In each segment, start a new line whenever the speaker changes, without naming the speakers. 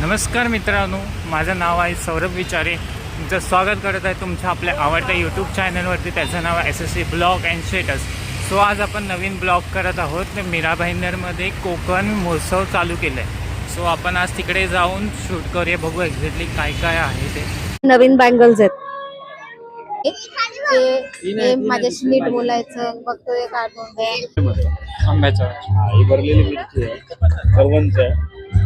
नमस्कार मित्रांनो, माझं नाव आहे सौरभ विचारे. तुमचं स्वागत करत आहे तुमच्या आपल्या आवडत्या यूट्यूब चॅनलवरती. त्याचं नाव आहे SSC blog and status. So आज आपण नवीन ब्लॉग करत आहोत. मीरा भाईंदरमध्ये कोकण महोत्सव चालू केलं आहे. सो आपण आज तिकडे जाऊन शूट करूया, बघू एक्झॅक्टली काय काय आहे ते.
नवीन बँगल्स आहेत ते माझ्याशी नीट बोलायचं बघतोय कार्टून
आंब्याचं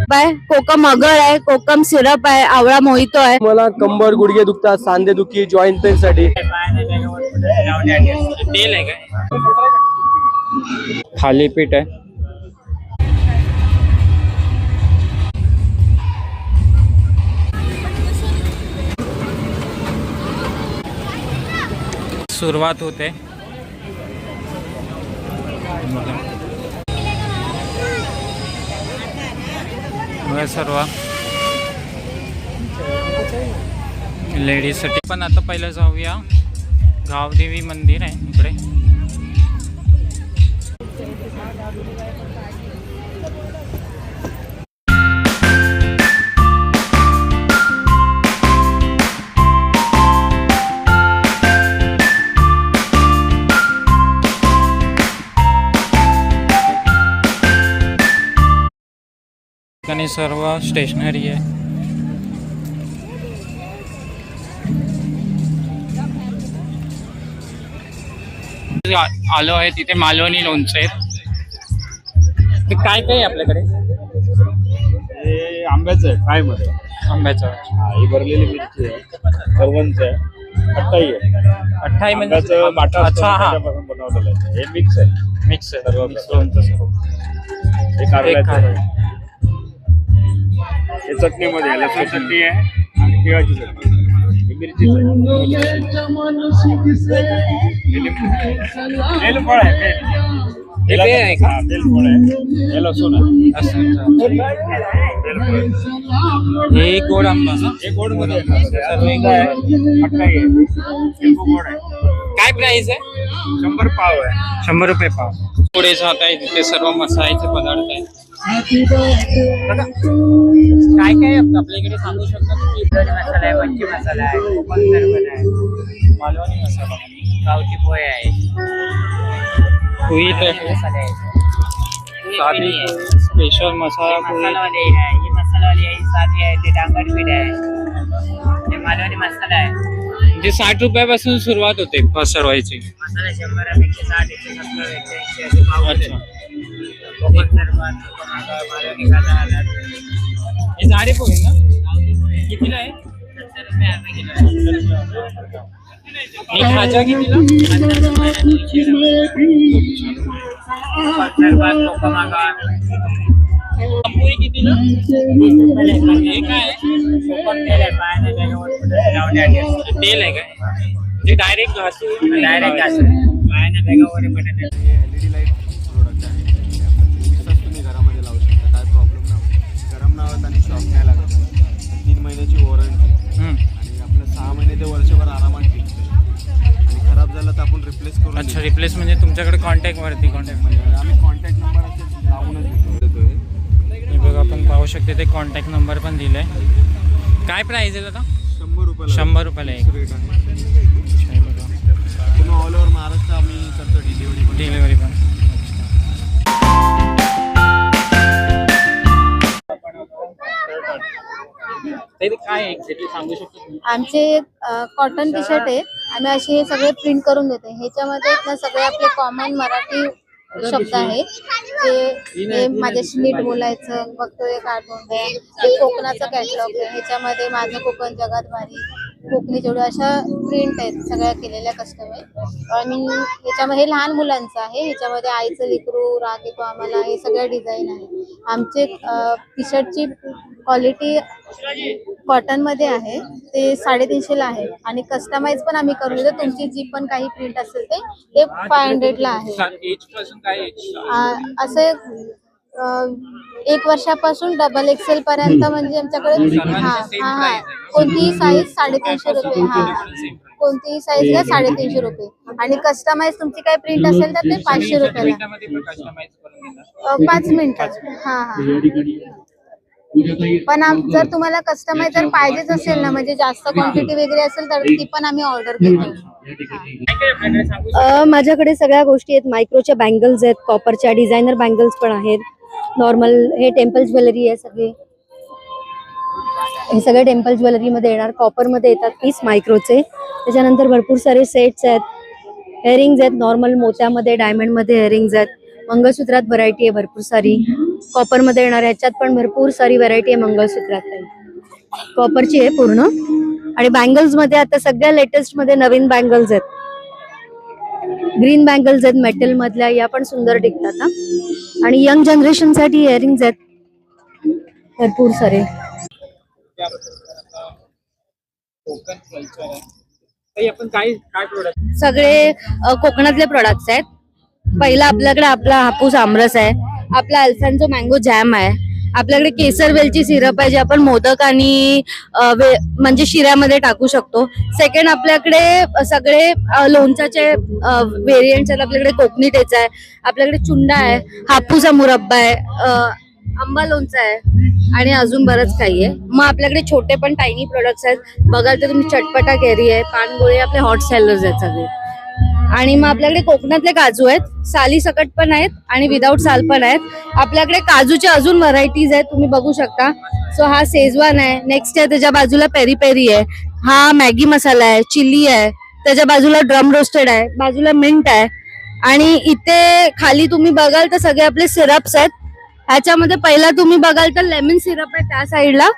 बाय. कोकम अगळ आहे, कोकम सिरप आहे, आवळा मोहितो आहे.
मला कंबर गुडघे दुखतात, सांधे दुखी, जॉईंट पेन साठी
तेल आहे काय, थालीपीठ आहे. सुरुवात होते. सर्व लेडीजसाठी पण. आता पहिलं जाऊया, गावदेवी मंदिर आहे इकडे. ठिकाणी सर्व स्टेशनरी आहे. आलो आहे तिथे मालवणी लोणचे आहेत. काय काय आपल्याकडे?
हे आंब्याचं आहे, फ्राय मध्ये
आंब्याचं.
ही भरलेली मिरची आहे, करवंच आहे, अठ्ठाई आहे.
अठ्ठाई म्हणजे
बाटा.
अच्छा, हा,
बनवलेलं आहे. हे मिक्स आहे,
मिक्स आहे
सर्व
लोणचं सर्व.
हे कारल्याचं आहे. हे चटणीमध्ये लसूण चटणी आहे आणि तिळाची चटणी. ही मिरचीच आहे. बेलफळ आहे,
हे आहे का?
बेलफळ आहे, हे लसूण आहे.
हे गोड आंबा ना?
हे गोड मध्ये आहे, अठ्ठाई आहे. लिंबू गोड आहे.
काय प्राइस आहे?
100 पाव आहे.
100 रुपये पाव. पुढे जात आहे तिथे सर्व मसाल्याचे पदार्थ आहेत. काय काय आपल्या इकडे सांगू शकता तुम्ही?
मसाला आहे, मच्छी मसाला आहे, कोकण सरबत आहे,
मालवणी मसाला,
गावठी पोहे आहे,
कुईत आहे,
मसाले आहे.
साधी स्पेशल मसाला कुई.
मसालावाली आहे, ही मसालावाली आहे, ही साधी आहे, ते डांगर पीठ आहे, ते मालवणी मसाला आहे.
म्हणजे 60 रुपयापासून सुरुवात होते पसरवायची.
मसाला 100, 160, 170, 180 असे भाव होते.
अच्छा.
कोकण सरबत, कोकण आगळ, मालवणी खाजा.
हे जाडे पोहे ना?
गावठी पोहे
कितीला आहे?
70 रुपये अर्धा किलो आहे.
आणि खाजा कितीला?
50 रुपये 200 रुपये. कोकण सरबत, कोकण आगळ.
पोहे कितीला? हे काय आहे?
कोकण तेल आहे, पायाने बेगावर लावण्यात
तेल आहे काय? जे डायरेक्ट घासून
डायरेक्ट घासून पायाने बेगावर बटाटे.
LED लाईट प्रोडक्ट आहे. हे आपण 24 तास तुम्ही घरामध्ये लावू शकता, काय प्रॉब्लेम नाही. गरम नाही होत आणि शॉक नाही लागत. 3 महिन्याची वॉरंटी आणि आपलं 6 महिने ते वर्षभर आरामात टिकतं. आणि खराब झालं तर आपण रिप्लेस करू.
अच्छा, रिप्लेस म्हणजे तुमच्याकडे कॉन्टॅक्टवरती कॉन्टॅक्ट म्हणजे
आम्ही कॉन्टॅक्ट नंबर असे लावूनच देतोय.
हे बघा, आपण पाहू शकते ते कॉन्टॅक्ट नंबर पण दिलाय. काय प्राइस आहे आता?
100 रुपयाला
100 रुपयाला एक.
रेट आहे.
हे बघा,
पूर्ण ऑल ओव्हर महाराष्ट्र आम्ही करतो
डिलिव्हरी पण. ते काय एक्झॅक्टली सांगू शकतो तुम्ही?
आमचे कॉटन टी शर्ट आहे. आम्ही असे हे सगळे प्रिंट करून देतो. ह्याच्यामध्ये ना सगळे आपले कॉमन मराठी शब्द आहे. ते माझ्याशी नीट बोलायचं बघतोय कार्टून आहे. हे कोकणाचं कॅटलॉग आहे. ह्याच्यामध्ये माझं कोकण जगात भारी, कोकणी जेवढं अशा प्रिंट आहेत सगळ्या केलेल्या कस्टमाइज. आणि ह्याच्यामध्ये हे लहान मुलांचं आहे. ह्याच्यामध्ये आईचं लेकरू, राग येतो आम्हाला, हे सगळ्या डिझाईन आहे. आमचे टी शर्टची क्वालिटी कॉटन मध्ये आहे. ते 350 ला आहे आणि कस्टमाइज पण आम्ही करून देतो. तुमची जी पण काही प्रिंट असेल ते 500 ला आहे.
एज पासून काय एज?
असे 1 वर्षापासून डबल XL पर्यंत म्हणजे आमच्याकडे. हा कोणतीही साईज 350 रुपये. कोणतीही साईज घ्या 350 रुपये. आणि कस्टमाइज तुमची काय प्रिंट असेल तर ते 500 रुपयाला. 5 मिनिटात. पण जर तुम्हाला कस्टमाइज जर पाहिजेच असेल ना, म्हणजे जास्त क्वांटिटी वगैरे असेल तर ती पण आम्ही ऑर्डर घेतो.
माझ्याकडे सगळ्या गोष्टी आहेत. मायक्रोच्या बँगल्स आहेत, कॉपरच्या डिझायनर बँगल्स पण आहेत, नॉर्मल हे टेम्पल ज्वेलरी आहे सगळे. हे सगळे टेम्पल ज्वेलरीमध्ये येणार, कॉपरमध्ये येतात पीस मायक्रोचे. त्याच्यानंतर भरपूर सारे सेट्स आहेत, हेअरिंग्ज आहेत, नॉर्मल मोत्यामध्ये डायमंडमध्ये हेअरिंग्ज आहेत. मंगळसूत्रात व्हरायटी आहे भरपूर सारी. कॉपरमध्ये येणार, ह्याच्यात पण भरपूर सारी व्हरायटी आहे मंगळसूत्रात. कॉपरची आहे पूर्ण. आणि बँगल्स मध्ये आता सगळ्या लेटेस्ट मध्ये नवीन बँगल्स आहेत. ग्रीन बँगल्स आहेत मेटल मधल्या, या पण सुंदर टिकतात हा. आणि यंग जनरेशन साठी इयरिंग्स आहेत भरपूर सारे. सगळे कोकणातले प्रोडक्ट्स आहेत. पहिला आपल्याकडे आपला हापूस आमरस आहे, आपला अल्फान्सो मँगो जॅम आहे, आपल्याकडे केसर वेलची सिरप आहे जे आपण मोदक आणि म्हणजे शिऱ्यामध्ये टाकू शकतो. सेकंड आपल्याकडे सगळे लोणच्याचे व्हेरियंट्स आहेत. आपल्याकडे कोकणी ठेचा आहे, आपल्याकडे चुंडा आहे, हापूसा मुरब्बा आहे, आंबा लोणचा आहे आणि अजून बरंच काही आहे. मग आपल्याकडे छोटे पण टायनी प्रोडक्ट्स आहेत. बघाल तर तुम्ही चटपटा कॅरी आहे, पानगोळी, आपले हॉट सेलर्स आहेत सगळे. आणि मग आपल्याकडे कोकणातले काजू आहेत, साली सकट पण आहेत आणि विदाऊट साल पण आहेत. आपल्याकडे काजूच्या अजून व्हरायटीज आहेत, तुम्ही बघू शकता. सो हा शेजवान आहे, नेक्स्ट आहे त्याच्या बाजूला पेरी पेरी आहे, हा मॅगी मसाला आहे, चिली आहे, त्याच्या बाजूला ड्रम रोस्टेड आहे, बाजूला मिंट आहे. आणि इथे खाली तुम्ही बघाल तर सगळे आपले सिरप्स आहेत. ह्याच्यामध्ये पहिला तुम्ही बघाल तर लेमन सिरप आहे त्या साईडला,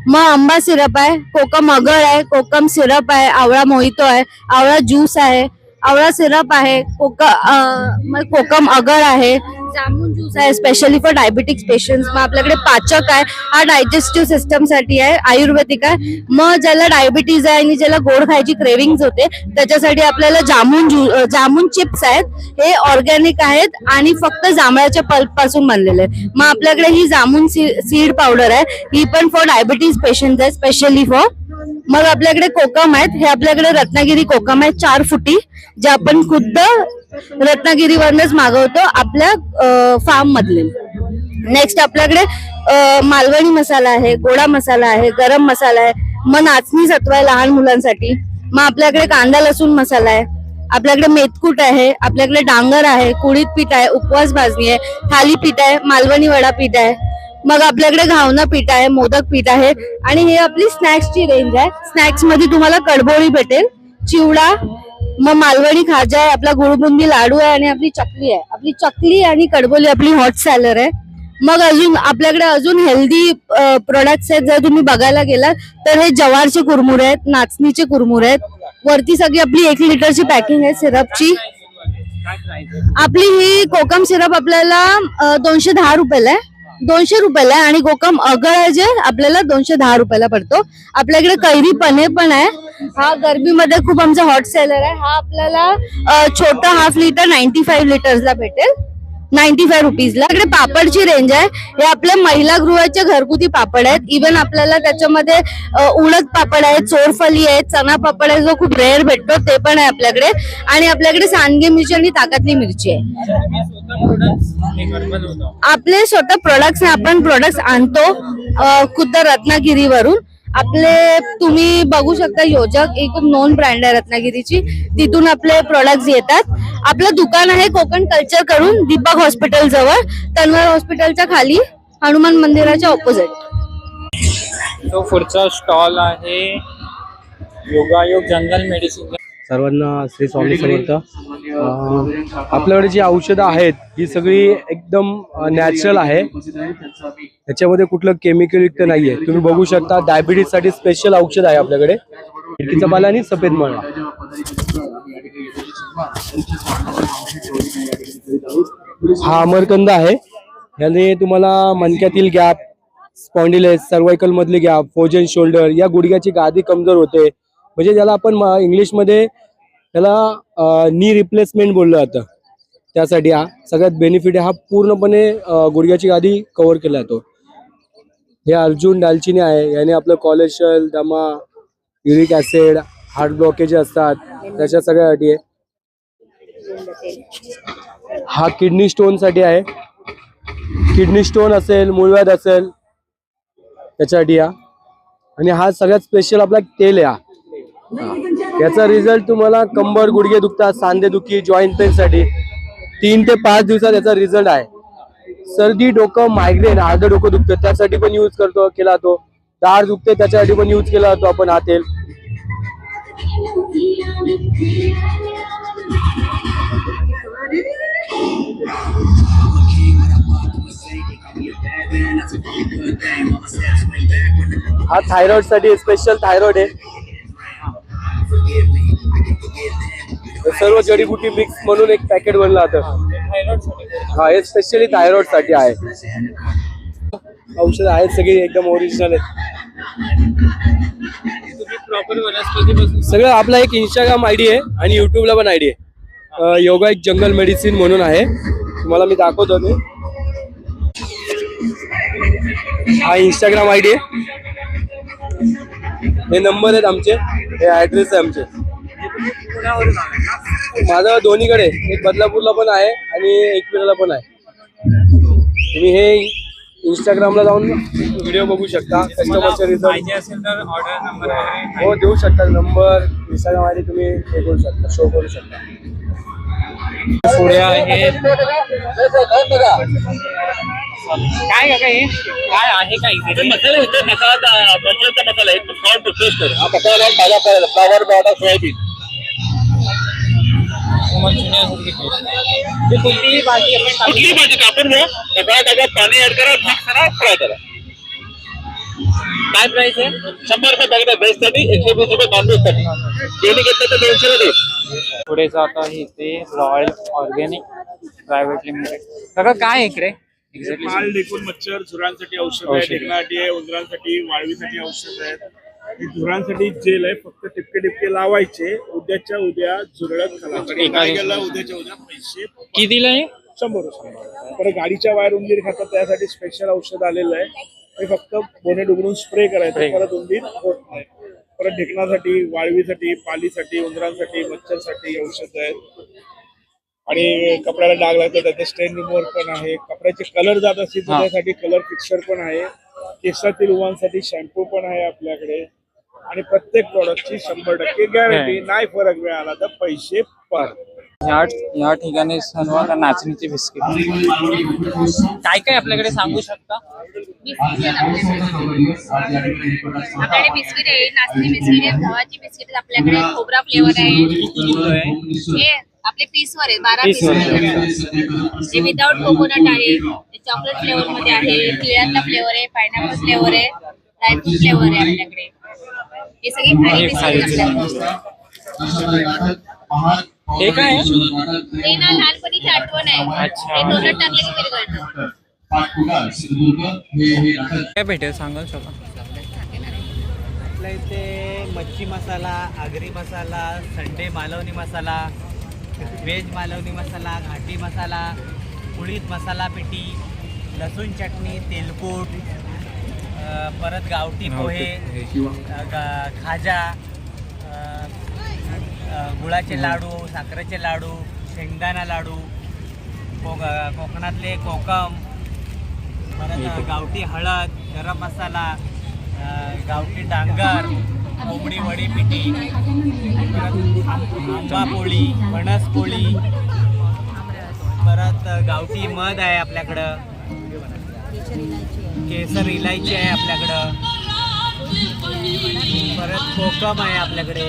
मग आंबा सिरप आहे, कोकम अगळ आहे, कोकम सिरप आहे, आवळा मोहितो आहे, आवळा ज्यूस आहे, आवळा सिरप आहे, कोकम अगळ आहे, जामुन ज्यूस आहे स्पेशली फॉर डायबिटिक्स पेशंट्स. मग आपल्याकडे पाचक आहे, हा डायजेस्टिव्ह सिस्टम साठी आहे, आयुर्वेदिक आहे. मग ज्याला डायबिटीज आहे आणि ज्याला गोड खायची क्रेविंग्स होते त्याच्यासाठी आपल्याला जामुन चिप्स आहेत, हे ऑर्गॅनिक आहेत आणि फक्त जांभळाच्या पल्प पासून बनलेले आहेत. मग आपल्याकडे ही जामुन सीड पावडर आहे, ही पण फॉर डायबिटीज पेशंट आहे स्पेशली फॉर. मग आपल्याकडे कोकम आहेत, हे आपल्याकडे रत्नागिरी कोकम आहे 4 फुटी, जे आपण खुद्द रत्नागिरीवरनच मागवतो आपल्या फार्म मधले. नेक्स्ट आपल्याकडे मालवणी मसाला आहे, गोडा मसाला आहे, गरम मसाला आहे, मग नाचणी सत्व आहे लहान मुलांसाठी. मग आपल्याकडे कांदा लसूण मसाला आहे, आपल्याकडे मेथकूट आहे, आपल्याकडे डांगर आहे, कुळीत पीठ आहे, उपवास भाजणी आहे, थालीपीठ आहे, मालवणी वडा पीठ आहे. मग आपल्याकडे घावना पीठ आहे, मोदक पीठ आहे. आणि हे आपली स्नॅक्सची रेंज आहे. स्नॅक्स मध्ये तुम्हाला कडबोळी भेटेल, चिवडा, मग मालवणी खाजा आहे, आपला गुळबुंदी लाडू आहे आणि आपली चकली आहे. आपली चकली आणि कडबोली आपली हॉट सॅलर आहे. मग अजून आपल्याकडे अजून हेल्दी प्रोडक्ट्स आहेत. जर तुम्ही बघायला गेलात तर हे जवारचे कुरमुरे आहेत, नाचणीचे कुरमुरे आहेत. वरती सगळी आपली 1 लिटरची पॅकिंग आहे सिरपची. आपली ही कोकम सिरप आपल्याला 210 रुपयाला आहे, 200 रुपयाला आहे. आणि कोकम अगळ जे आपल्याला 210 रुपयाला पडतो. आपल्याकडे कैरी पने पण आहे, हा गरमीमध्ये खूप आमचा हॉट सेलर आहे. हा आपल्याला छोटा हाफ लिटर 95 लिटर्सला भेटेल, 95 रुपीजला. इकडे पापडची रेंज आहे, हे आपल्या महिला गृहाचे घरगुती पापड आहेत. इव्हन आपल्याला त्याच्यामध्ये उडद पापड आहे, चोरफली आहे, चना पापड आहे जो खूप रेअर भेटतो, ते पण आहे आपल्याकडे. आणि आपल्याकडे सांडगे मिरची आणि ताकातली मिरची आहे. आपले स्वतः प्रोडक्ट्स आपण प्रोडक्ट्स आणतो खुद्द रत्नागिरीवरून. आपले तुम्ही बघू शकता, योजक एक खूप नोन ब्रँड आहे रत्नागिरीची, तिथून आपले प्रोडक्ट्स येतात. आपलं दुकान आहे कोकण कल्चर कडून, दीपक हॉस्पिटल जवळ, तन्वर हॉस्पिटलच्या खाली, हनुमान मंदिराच्या ऑपोजिट.
तो पुढचा स्टॉल आहे योगायोग जनरल मेडिसिन.
सर्वांना श्री स्वामी समर्थ. आपल्याकडे जी औषधं आहेत ही सगळी एकदम नॅचरल आहे, त्याच्यामध्ये कुठलं केमिकल युक्त नाहीये. तुम्ही बघू शकता डायबिटीज साठी स्पेशल औषध आहे आपल्याकडे, मेथीचा पाला आणि सफेद मळा. हा अमरकंद आहे, याने तुम्हाला मणक्यातील गॅप, स्पॉन्डिलायटिस, सर्वायकल मधली गॅप, फोजन शोल्डर, या गुडघ्याची गादी कमजोर होते. म्हणजे ज्याला आपण इंग्लिशमध्ये त्याला नी रिप्लेसमेंट बोललं जातं, त्यासाठी हा सगळ्यात बेनिफिट आहे. हा पूर्णपणे गुडघ्याची गादी कव्हर केला जातो. हे अर्जुन दालचिनी आहे, याने आपलं कोलेस्ट्रॉल, दमा, युरिक ऍसिड, हार्ट ब्लॉकेज असतात त्याच्या सगळ्यासाठी आहे. हा किडनी स्टोन साठी आहे, किडनी स्टोन असेल, मूळव्याध असेल
त्याच्यासाठी या. आणि हा सगळ्यात स्पेशल आपला तेल आहे हा. याचा रिझल्ट तुम्हाला कंबर गुडघे दुखतात, सांधे दुखी, जॉईंट पेन साठी 3 ते 5 दिवसात याचा रिझल्ट आहे. सर्दी, डोकं, मायग्रेन, अर्ध डोकं दुखतं त्यासाठी पण यूज केला जातो. दाढ दुखते त्याच्यासाठी पण यूज केला जातो आपण हा तेल. हा थायरॉइड साठी स्पेशल थायरॉइड आहे. सर्व जडीबुटी मिक्स म्हणून एक पॅकेट बनलं जातं. हा हे स्पेशली थायरॉइड साठी आहे. औषध आहेत सगळी एकदम ओरिजिनल आहेत. सगळं आपला एक इंस्टाग्राम आयडी आहे आणि युट्यूबला पण आयडी आहे. योगा एक जंगल मेडिसिन म्हणून आहे. तुम्हाला मी दाखवतो ते. हा इंस्टाग्राम आयडी आहे. हे नंबर आहेत आमचे, हे ऍड्रेस आहे आमचे. माझं दोन्हीकडे, एक बदलापूरला पण आहे आणि एकविराला पण आहे. तुम्ही हे इंस्टाग्रामला जाऊन व्हिडिओ बघू शकता. कस्टमरचे रिझल्ट हो देऊ शकता. नंबर इंस्टाग्राम आयडी तुम्ही हे करू शकता, शो करू शकता.
पुढे आहे काय काका हे काय आहे काय
मसाले होते. मसाला बटरचा मसाला आहे. फ्रॉम टू टेस्ट कर. हा मसाला ताजा करायला फ्लावर बटाटा सोयाबीन
कुठलीही भाजी आपण
कुठली भाजी कापून घ्या. मसाला टाका, पाणी ऍड करा, मिक्स करा, फ्राय करा.
काय प्राइस आहे?
100 रुपये पॅकेट आहे व्हेज साठी, 120 रुपये नॉनव्हेज साठी. दोन्ही घेतलं तर 200 रुपये.
पुढे जात आहे ते रॉयल ऑर्गॅनिक प्रायव्हेट लिमिटेड. काका काय इकडे एक्झॅक्टली?
माल देखून मच्छर झुरांसाठी औषध आहे, ढेकणासाठी आहे, उंदरांसाठी, वाळवीसाठी औषध आहेत. हे झुरांसाठी जेल आहे. फक्त टिपके टिपके लावायचे. उद्याच्या उद्या झुरळत खाला. उद्याच्या उद्या पैसे
कितीला आहे?
100 रुपये. परत गाडीच्या वायर उंदीर खातात त्यासाठी स्पेशल औषध आलेलं आहे. हे फक्त बोने डुबरून स्प्रे करायचं, परत उंदीर होत नाही. परत ढेकणासाठी, वाळवीसाठी, पालीसाठी, उंदरांसाठी, मच्छरसाठी औषध आहेत. आणि कपड्याला डाग लागतो त्याचे स्टेन रिमूव्हर पण आहे. कपड्याचे कलर जात असतील तर त्यासाठी कलर फिक्सर पण आहे. केसातील उवांसाठी शॅम्पू पण आहे आपल्याकडे. आणि प्रत्येक प्रॉडक्टची 100% गॅरंटी. नाही फरक मिळाला तर पैसे परत.
या ठिकाणी सर्व नाचणीचे बिस्किट काय काय आपल्याकडे सांगू शकता?
आपल्याकडे बिस्किट आहे, नाचणी बिस्किट आहे, गव्हाची बिस्किट आहे, आपल्याकडे खोबरा फ्लेवर आहे. हे आपले पीसवर आहे, 12 पीस. हे विदाउट कोकोनट आहे, चॉकलेट फ्लेवर मध्ये आहे, केळ्याचा फ्लेवर आहे, पायनॅपल फ्लेवर आहे, ड्रायफ्रूट फ्लेवर आहे आपल्याकडे. हे सगळे खारी बिस्किट आपल्याकडे.
हे काय आहे?
हे ना लहानपणीची आठवण आहे. हे डोनट टाकले की विरघळतं.
काय भेटेल सांगाल शका?
आपल्या इथे मच्छी मसाला, आगरी मसाला, संडे मालवणी मसाला, व्हेज मालवणी मसाला, घाटी मसाला, कुळीत मसाला पिठी, लसूण चटणी, तेलकूट, परत गावठी पोहे, खाजा, गुळाचे लाडू, साखरेचे लाडू, शेंगदाणा लाडू, कोकणातले कोकम, परत गावठी हळद, गरम मसाला, गावठी डांगर, कोंबडी वडी पिठी, परत आंबा पोळी, फणस पोळी, परत गावठी मध आहे आपल्याकडं, केसर इलायची आहे आपल्याकडं, परत कोकम आहे आपल्याकडे.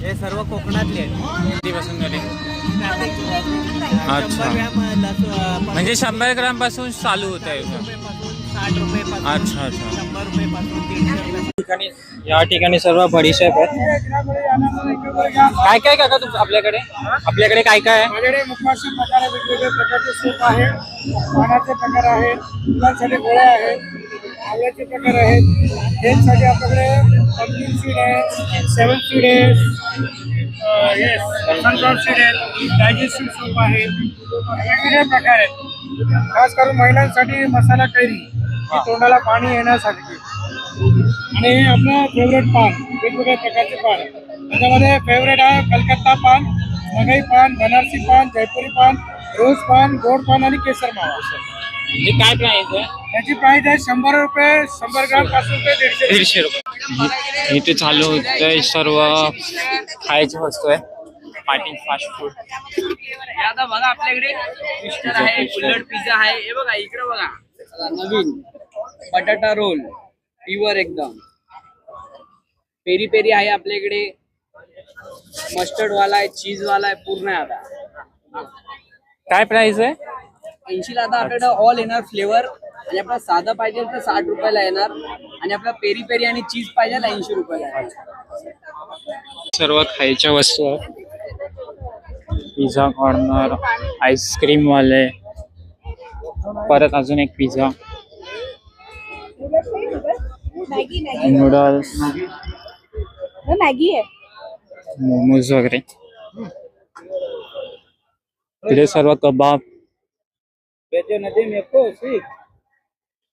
हे सर्व कोकणातले आहेत.
कधीपासून झाले?
100 ग्रॅम
म्हणजे 100 ग्राम पासून चालू होत आहे.
60 रुपये पासून,
अच्छा अच्छा.
100 रुपये पासून 300 रुपये.
या ठिकाणी सर्व बडीशेप आहेत. काय काय काका आपल्याकडे काय काय आहे?
माझ्याकडे मुखवाशी प्रकार आहे, वेगवेगळे प्रकारचे सूप आहे, पानाचे प्रकार आहेत, फुलांसाठी गोळ्या आहेत, आवळ्याचे प्रकार आहेत. हेल्थसाठी आपल्याकडे पंकिन सीड आहे, 7 सीड आहे, सनफ्लॉवर सीड आहे, डायजेस्टिव्ह सूप आहे, वेगवेगळे प्रकार आहेत. खास करून महिलांसाठी मसाला कैरी, तोंडाला पाणी येण्यासाठी. आणि हे आपलं फेवरेट पान, वेगवेगळ्या प्रकारचे पान. त्याच्यामध्ये फेवरेट आहे कलकत्ता पान, मगई पान, बनारसी पान, जयपुरी पान, रोज पान, गोड पान आणि केसर मावा.
हे काय प्राइस आहे?
त्याची प्राइस आहे 100 रुपये, 100 ग्राम पासून ते 150
₹150. इथे चालू होतंय सर्व खायची वस्तू आहे. Patil fast food.
आता बघा आपल्याकडे मिस्टर आहे, बुलेट पिझ्झा आहे. हे बघा इकडे बघा नवीन बटाटा रोल प्युअर एकदम. पेरी पेरी आहे आपल्याकडे, मस्टर्ड वाला आहे, चीज वाला आहे, पूर्ण आहे. आता
काय प्राइस आहे?
80 ला आता आपल्याकडे ऑल येणार फ्लेवर. आणि आपला साधा पाहिजे तर 60 रुपयाला येणार, आणि आपला पेरी पेरी आणि चीज पाहिजे 80 रुपयाला येणार.
सर्व खायच्या वस्तू आहेत. पिझ्झा कॉर्नर, आईस्क्रीम वाले, परत अजून एक पिझ्झा, नूडल्स,
मॅगी आहे.
मोमोज वगैरे. तिथे सर्व कबाब,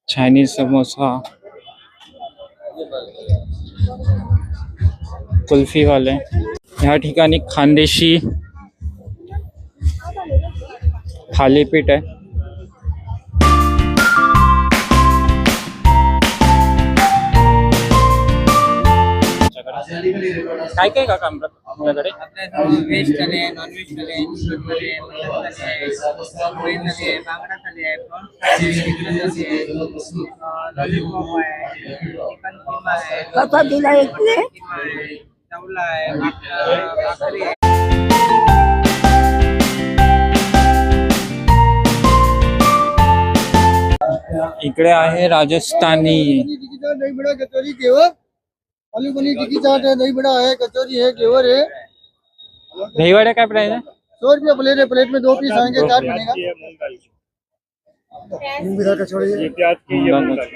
चायनीज समोसा, कुल्फी वाले. ह्या ठिकाणी खानदेशी थालीपीठ आहे. काय काय काका आपल्याकडे?
व्हेज थाली आहे, नॉन व्हेज थाली आहे, चिकन थाली आहे, मटन थाली आहे, पोळी थाली आहे, बांगडा थाली आहे, प्रॉन्स थाली आहे, चिकन थाली आहे, लॉलीपॉप आहे, चिकन किमा आहे, किमा आहे, चवला आहे, भाकरी आहे.
इकडे आहे राजस्थानी.
दही बड़ा कचौरी घेवर, आलू पनीर टिक्की चाट है, दही बड़ा है, कचौरी है, घेवर है.
दहीवडे काय प्राइस आहे?
100 रुपया प्लेट है. प्लेट में 2 पीस आएंगे, चाट बनेगा. कचौड़ी
ये प्याज की, ये मूंग दाल.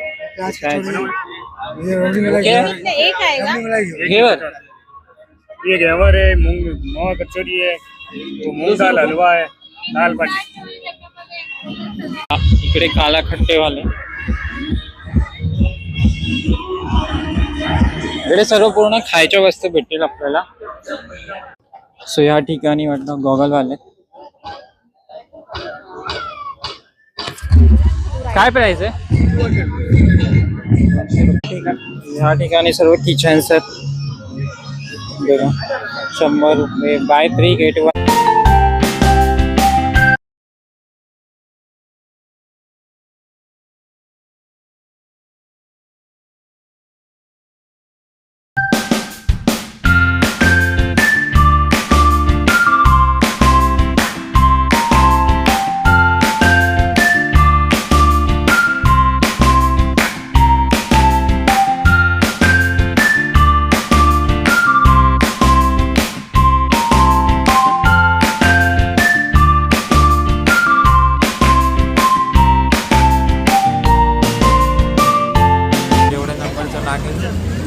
एक आएगा.
घेवर.
ये घेवर है, मूंग कचौरी है, वो मूंग दाल हलवा है, दाल बाटी.
इकडे काला खट्टेवाले. इकडे सर्व पूर्ण खायच्या वस्तू भेटतील आपल्याला. सो या ठिकाणी वाटतं गॉगलवाले. काय प्राइस आहे? या ठिकाणी सर्व किचन्स आहेत. बघा 100 रुपये, बाय 3 गेट 1.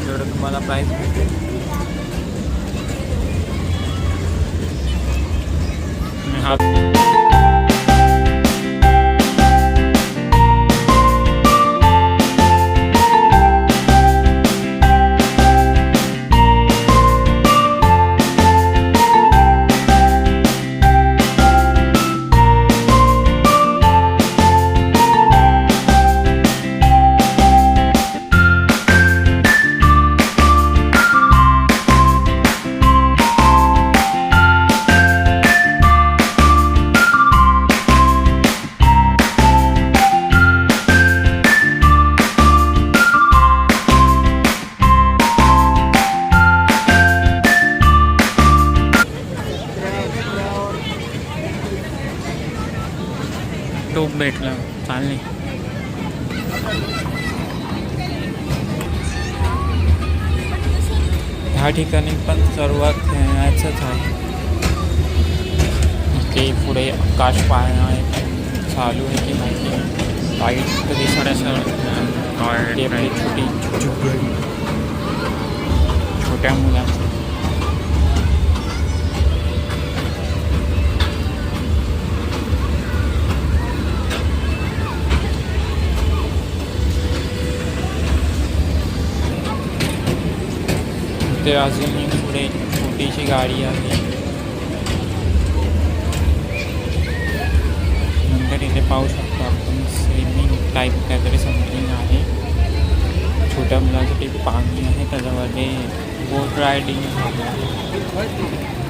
जेवढं तुम्हाला प्राइस भेटेल. हा टोप भेटलं चालणे. ह्या ठिकाणी पण सर्वात खेळण्याचंच आहे. इथे पुढे आकाश पाळणा चालू आहे की नाही, लाईट्स कधी थोड्याशा छोटी छोट्या मुलांचं. ते अजून पुढे छोटीशी गाडी आहे. नंतर इथे पाहू शकतो आपण सेम टाईप काहीतरी समथिंग आहे. छोट्या मुलांसाठी पाणी आहे, त्याच्यामध्ये बोट रायडिंग आहे.